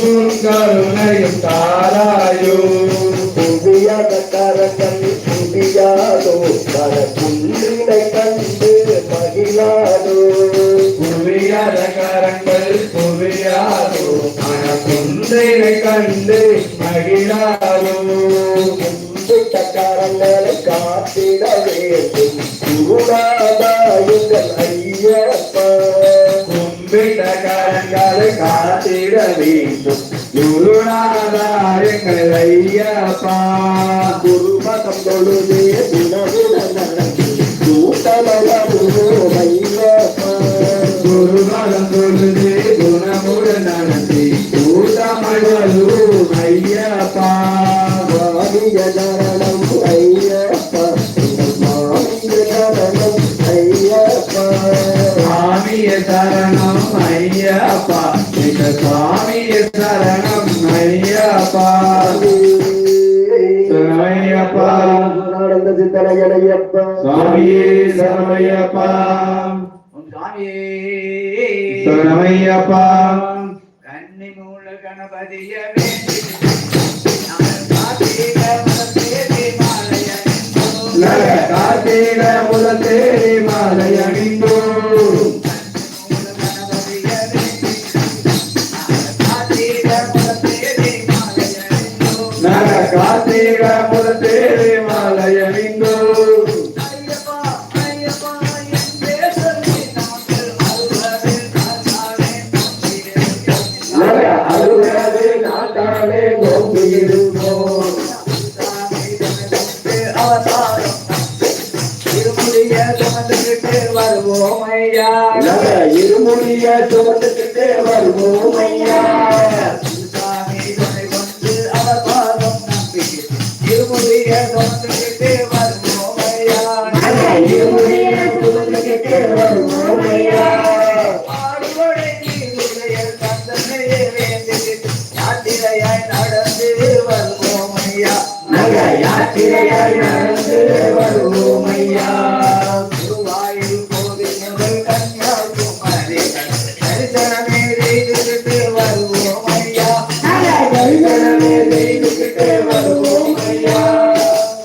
கருணையும் தாராயோ புவியாக கரங்கள் புவியாதோ குன்றினை கண்டு மகிழாதோ புவியாத கரங்கள் புவியாதோ குன்றினை கண்டு மகிழாதோ கும்பிட்ட கரங்களை காத்திட வேண்டும் குருநாதாயுங்கள் ஐயப்பா கும்பிட்ட கரங்களை காத்திட வேண்டும் குருநாதாயங்கள் ஐயப்பா குருமகம் தொழுதே தினமுடன் கூட்டமலரும் ஐயப்பா குருமகம் தொழுதே குணமுடன் நடத்தி கூட்டமலரும் ஐயப்பா மாமிய சரணம் ஐயப்பா மாமிய சரணம் ஐயப்பா சுவாமிய சரணம் ஐயப்பா சுவாமிய சரணம் ஐயப்பா சரணமையப்பா ஆனந்த சித்தனையப்பா சுவாமியே சரணமையப்பா சரணமையப்பா கன்னி மூல கணபதிய கார்த்திக முதல் மாலை அணிந்தோ கார்த்திக முதல் மாலை அணிந்தோ அருளது நாட்டாலே கோம்பியிருந்தோம் வருவோம் ஐயா இருமுடிய சுமந்துக்கிட்டே வருவோம் ஐயா சாமி துணை கொண்டு அவர் பாதம் நம்பி இருமுடிய சுமந்துக்கிட்டே வருவோம் ஐயா இருமுடிய சுமந்துக்கிட்டே வருவோம் ஐயா பாடுபடை நீருடைய தந்தனையே வேண்டிட்டு யாத்திரையாய் நடந்து வருவோம் ஐயா யாத்திரையாய் நடந்து வருவோம் ஐயா குருவாயூர் கோவில் முதல் கன்னியாகுமரி தரிசனமே செய்துவிட்டு வருவோம் ஐயா தரிசனமே செய்துக்கிட்டே வருவோம் ஐயா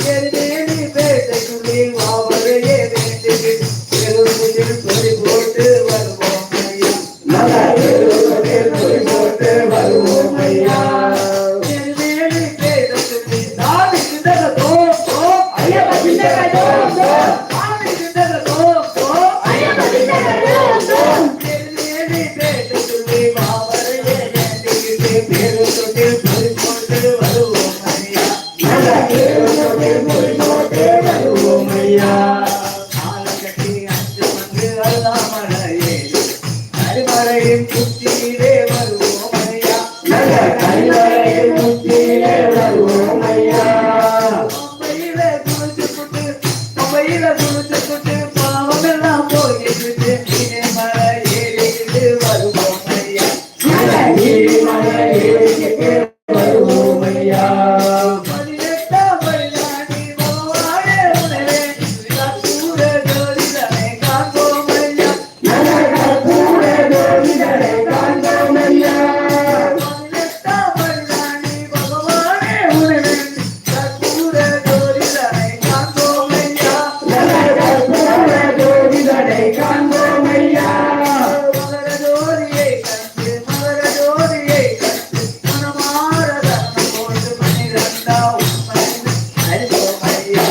எரிநேரி பேட்டை சொல்லி வாவரையே வேண்டிட்டு பெருமுதில் சொல்லி போட்டு வருவோம் ஐயா போட்டு வருவோம் ஐயா எரிநேரி பேட்டை சொல்லி சாமி சிந்தக தோ ஐயப்ப சிந்தக சாமி சிந்தக தோ எரிநேரி பேட்டை சொல்லி வாவரையே வேண்டிட்டு பெருமுதில் சொல்லி போட்டு வருவோம் ஐயா போட்டு வருவோம் ஐயா ஆலங்கட்டி அஞ்சு மங்கு அல்லாமலையே கரிமலையின் குத்தியிலே வருவோம் ஐயா கைவரையில் முத்தியிலே வருவோம் ஐயா மும்பையில குளிச்சு புட்டு பாவமெல்லாம் போயிட்டு மலை ஏறிட்டு வருவோம் ஐயா நீதிமலை ஏறிக்கிட்டே வருவோம் ஐயா 18 பையாணி பகவானே உணவே கற்பூர ஜோதிடமே காண்போம் ஐயா கூட ஜோதிடரை காண்போம் ஐயா 18 பையாணி பகவானே உணவே கற்பூர ஜோதிடமே காண்போம் ஐயா கூட ஜோதிடரை காண்போம் ஐயா மகர ஜோதியை கண்டு மனமார தர்மம் போட்டு மணிகண்டா அறிவோம் ஐயா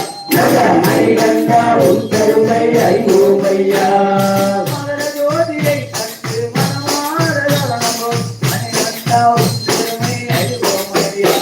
மணிகண்டா உன் பெருமை அறிவோம் ஐயா மகர ஜோதியை கண்டு மனமார தர்மம் போட்டு மணிகண்டா பெருமை அறிவோம் ஐயா